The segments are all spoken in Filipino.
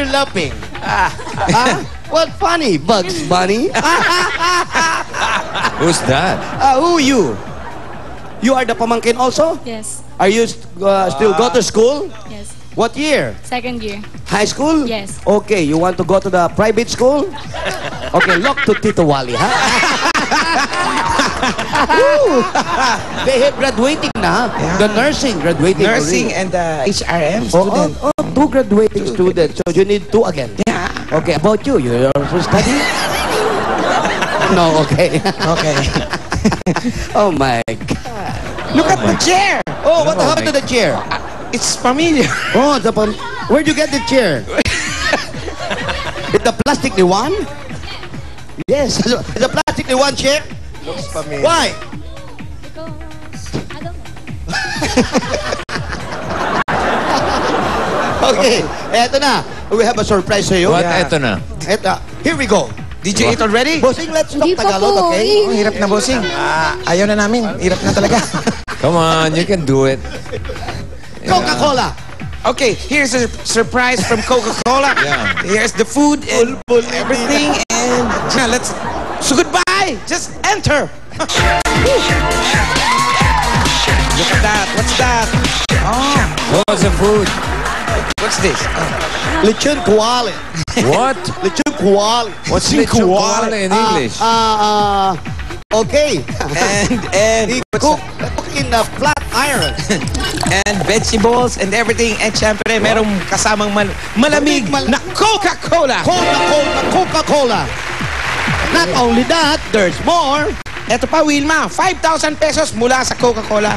you laughing? Huh? What funny, Bugs Bunny? Who's that? Who you? You are the pamangkin also? Yes. Are you still go to school? Yes. What year? Second year. High school? Yes. Okay, you want to go to the private school? Okay, look to Tito Wally, ha? They have graduating na, Yeah. The nursing graduating. Nursing and HRM student. Two graduating students. So you need two again. Yeah. Okay, about you also study? No, okay. Okay. Oh my God. Look at the chair. Oh, what happened to the chair? It's familiar. Oh, where'd you get the chair? It's the plastic one? Yes, it's a plastic one chair. Looks familiar. Why? Okay, eto na. We have a surprise sa iyo. What? Yeah. Eto na. Here we go. Did you eat already? Bossing, let's talk Hindi pa Tagalog, po, okay? Oh, hirap na, bossing. Ayaw na namin. Hirap na talaga. Come on, you can do it. Coca-Cola. Okay, here's a surprise from Coca-Cola. Yeah. Here's the food and everything. And yeah, let's... So goodbye. Just enter. Look at that. What's that? Oh, What's the food? what's this? Lechon kuwali. What? Lechon kuwali. What's lechon kuwali in English? Okay. And He cook in a flat iron. and vegetables and everything. And syempre, merong kasamang malamig na Coca-Cola. Coca-Cola. Not only that, there's more. Ito pa, Wilma. 5,000 pesos mula sa Coca-Cola.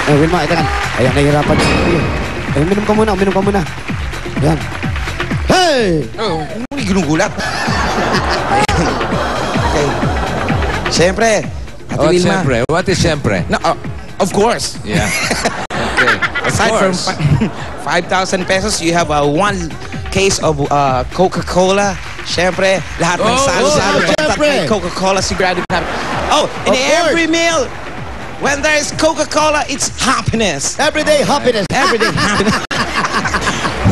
Wilma, ito kan. Ayan, nahihirapan. Ay, uminom ka muna. Ayan. Hey! Oh, hindi ginugulat. Okay. Siyempre, Ate What Wilma. siyempre? What is siyempre? No, of course. Yeah. Okay. Aside from 5,000 pesos, you have one case of Coca-Cola. Siyempre, lahat ng salo-salo. siyempre. Coca-Cola, sigurado na. Oh, in Of course. every meal, when there is Coca-Cola, it's happiness. Everyday happiness. Everyday happiness.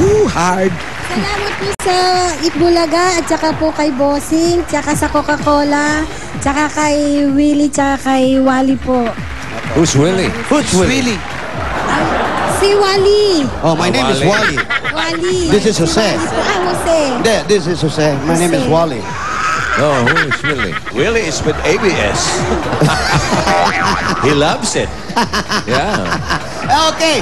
Woo, hard. Salamat po sa Itbulaga at saka po kay Bossing, tsaka sa Coca-Cola, tsaka kay Willie, tsaka kay Wally po. Who's Willie? Who's Really? Si Wally. Oh, my name is Wally. Wally. This is Jose. Jose. This is Jose. My name is Wally. No, who is Willie? Willie is with ABS. He loves it. Yeah. Okay.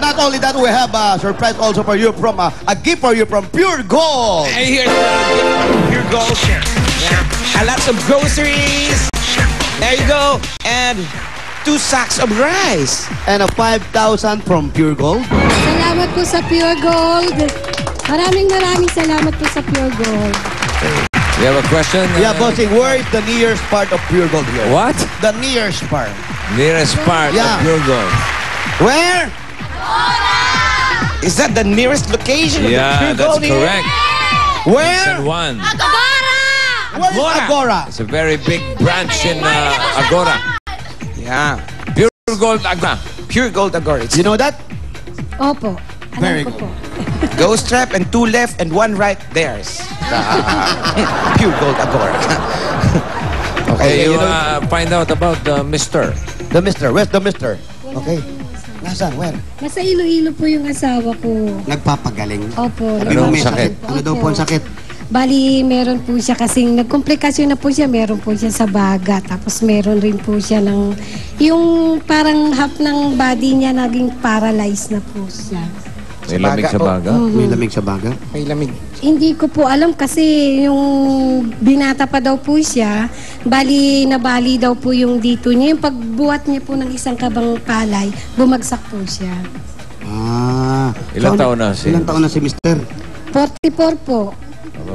Not only that, we have a surprise also for you from a gift for you from Pure Gold. And here's your gold. Yeah. And lots of groceries. There you go. And 2 sacks of rice. And a 5,000 from Pure Gold. Salamat po sa Pure Gold. Maraming salamat po sa Pure Gold. You have a question? Yeah, bossing, where is the nearest part of Pure Gold here? What? The nearest part. Nearest part Yeah. of Pure Gold. Where? Is that the nearest location of the Yeah, Pure that's Gold here? correct. Where? San Juan. Where is Agora? It's a very big branch in Agora. Yeah. Pure Gold Agora. Pure Gold Agora. It's You know that? Opo. Alam Very ko good. po. Ghost Trap and 2 left and 1 right. There's Pure Gold Agora. Okay, Okay, you find out about the Mr. The mister. Where's the mister? Okay. Nasaan? Where? Nasa Iloilo po yung asawa ko. Nagpapagaling. Opo. Sabi mo Anong may sakit? Ano daw po ang sakit? Bali, meron po siya kasing nagkomplikasyon na po siya. Meron po siya sa baga. Tapos meron rin po siya ng yung parang half ng body niya naging paralyzed na po siya. May lamig sa baga. May lamig sa baga? May lamig. Hindi ko po alam kasi yung binata pa daw po siya, nabali daw po yung dito niya. Yung pagbuhat niya po ng isang kabang palay, bumagsak po siya. Ilang taon na si... Ilang taon na si mister? 44 po.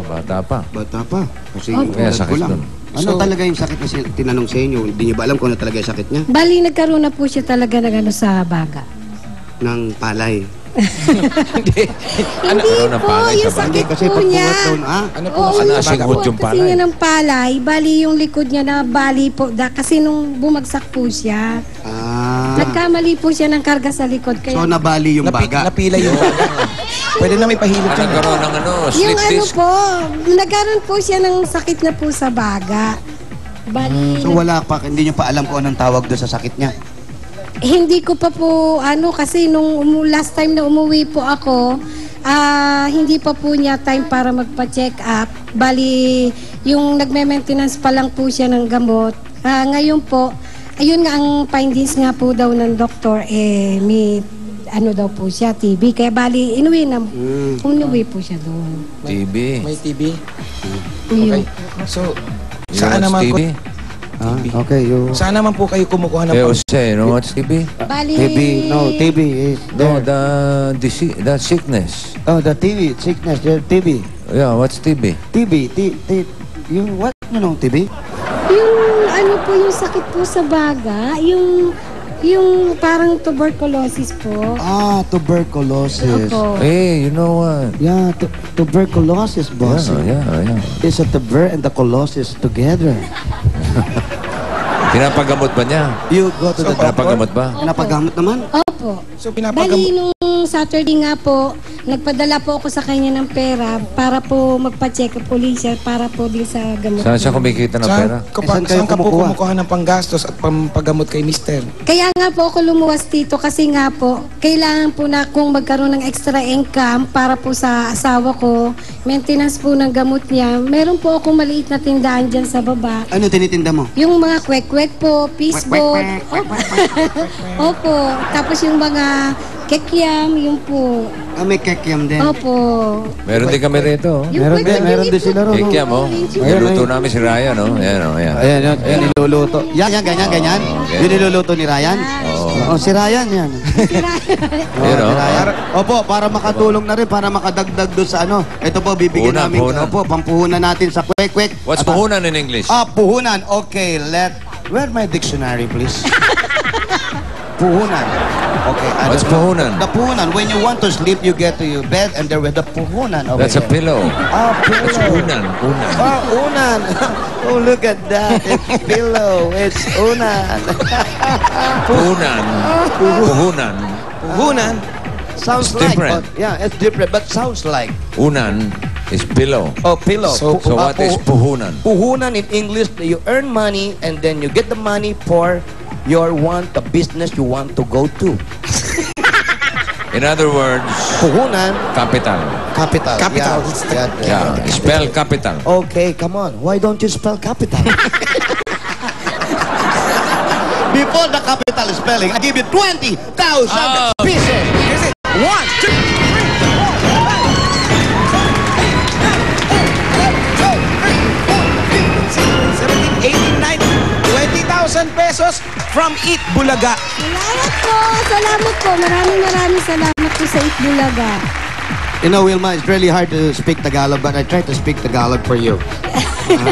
Bata pa. Bata pa. Kasi Kaya edad sakit ko lang. dun. Ano talaga yung sakit na tinanong sa inyo? Hindi niyo ba alam kung ano talaga yung sakit niya? Bali, nagkaroon na po siya talaga ng sa baga. Ng palay. Hindi Karoon ng po, palay yung sa baga. sakit Kasi po pagbuhat niya. daw na, Ano po? Oo, Ano, yung singkot pagbuhat yung kasi palay? niya ng palay, bali yung likod niya na bali po. Kasi nung bumagsak po siya, nagkamali po siya ng karga sa likod. So Kaya nabali yung baga. Napila yung baga. Pwede na may pahilot ka na. Nagkaroon ng Yung slip ano disc. po, nagkaroon po siya ng sakit na po sa baga. Bali, So wala pa, hindi nyo pa alam kung anong tawag doon sa sakit niya. hindi ko pa po, kasi nung last time na umuwi po ako, hindi pa po niya time para magpa-check up. Bali, yung nagme-maintenance pa lang po siya ng gamot. Ngayon po, ayun nga ang findings nga po daw ng doktor, may daw po siya, TB. Kaya bali, inuwi po siya doon. TB. May TB? Yun. Okay. So, You saan know what's naman TB? Okay, saan naman po kayo kumukuha ng Hey, Jose, you know what's TB? Bali, TB is No, there. the sickness. Oh, the TB, sickness, TB. Yeah, what's TB? TB, you, what, you know, TB? yung po yung sakit po sa baga, yung parang tuberculosis po. Tuberculosis. Opo. Hey, you know what? Yeah, tuberculosis, boss. Yeah. It's a tuber and the colossus together. Pinapagamot ba niya? You go to the doctor. Pinapagamot ba? Pinapagamot naman? Opo. So, Bali, pinapagamot. nung Saturday nga po, nagpadala po ako sa kanya ng pera para po magpa-check up ulit siya para po din sa gamot. Saan siya kumikita ng pera? Saan kayo Saan ka po kumukuha? kumukuha ng panggastos at pampagamot kay mister? Kaya nga po ako lumuwas dito kasi nga po, kailangan po na kung magkaroon ng extra income para po sa asawa ko, maintenance po ng gamot niya. Meron po akong maliit na tindahan dyan sa baba. Ano tinitinda mo? Yung mga kwek-kwek po, fish boat. Opo. Tapos yung mga kekyam, yun po. May kekyam din. Opo. Meron din kami rito. Meron din sila ron. Kikya mo. Niluto namin si Ryan, no? Ayan, o, ayan. Ayan, niluluto. Yan, ganyan. Okay. Yung niluluto ni Ryan? Oo. Si Ryan, yan. Ayan, o. Si Ryan. Opo, para makatulong na rin, para makadagdag doon sa ano. Ito po, bibigyan namin. Puhunan. Opo, pampuhunan natin sa kwek-kwek. What's puhunan in English? Puhunan. Okay, where my dictionary, please? Puhunan. Okay. What's puhunan? The puhunan. When you want to sleep, you get to your bed and there with the puhunan over That's a here. pillow. Pillow. That's unan. Unan. Oh, look at that. It's pillow. It's unan. Puhunan. Puhunan. Puhunan. Sounds It's like. different. It's different, but sounds like. Unan is pillow. Oh, pillow. So what is puhunan? Puhunan in English, you earn money and then you get the money for the business you want to go to. In other words, Puhunan. capital. Capital. Capital. Yeah, spell capital. Okay, come on. Why don't you spell capital? Before the capital spelling, I give you 20,000 pieces. Here's it. 1, 2, 20,000 pesos from Eat Bulaga. Salamat po. Maraming salamat po sa Itbulaga. You know, Wilma, it's really hard to speak Tagalog, but I try to speak Tagalog for you.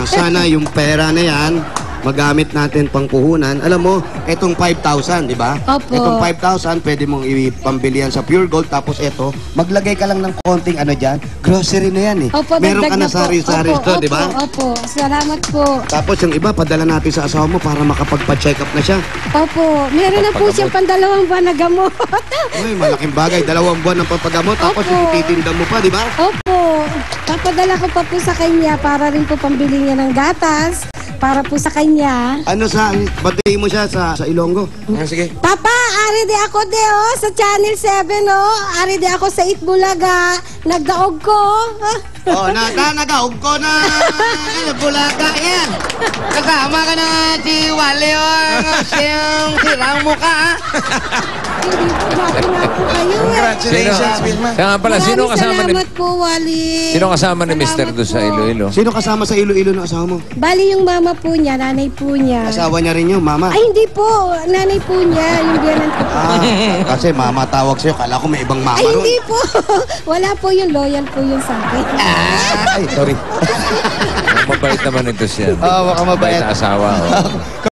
Sana yung pera na yan, magamit natin pang puhunan. Alam mo, itong 5,000, di ba? Opo. Itong 5,000, pwede mong ipambili yan sa Pure Gold. Tapos ito, maglagay ka lang ng konting ano dyan. Grocery na yan eh. Opo, Meron ka dagdag na po. sari-sari Opo, ito, di ba? Opo, salamat po. Tapos yung iba, padala natin sa asawa mo para makapagpa-check up na siya. Opo, meron na po siyang pandalawang buwan na gamot. Uy, malaking bagay. 2 buwan ng pampagamot. Tapos Opo. ititinda mo pa, di ba? Opo, papadala ko pa po sa kanya para rin po pambili niya ng gatas. Para po sa kanya. Ano batiin mo siya sa Ilonggo? Sige. Papa, ari di ako sa Channel 7 Ari di ako sa Itbulaga. Nagdaog ko. Nagaog ko na Bulaga yan. Kasama ka na si Wally siyang sirang mukha. Hindi po natin nga po kayo Congratulations, Wilma. Kaya nga pala, sino kasama ni... Salamat po, Wally. Sino kasama ni Mr. doon sa Iloilo? Sino kasama sa Iloilo ng asawa mo? Bali yung mama po niya, nanay po niya. Asawa niya rin yun, mama. Ay, hindi po. Nanay po niya, yung biyanan ko po. Kasi mama tawag sa'yo. Kala ko may ibang mama Ay, ron. hindi po. Wala po yung loyal po yun sa akin. Ay, sorry. Mabait naman ito siya. Baka mabait. Na asawa. Oh.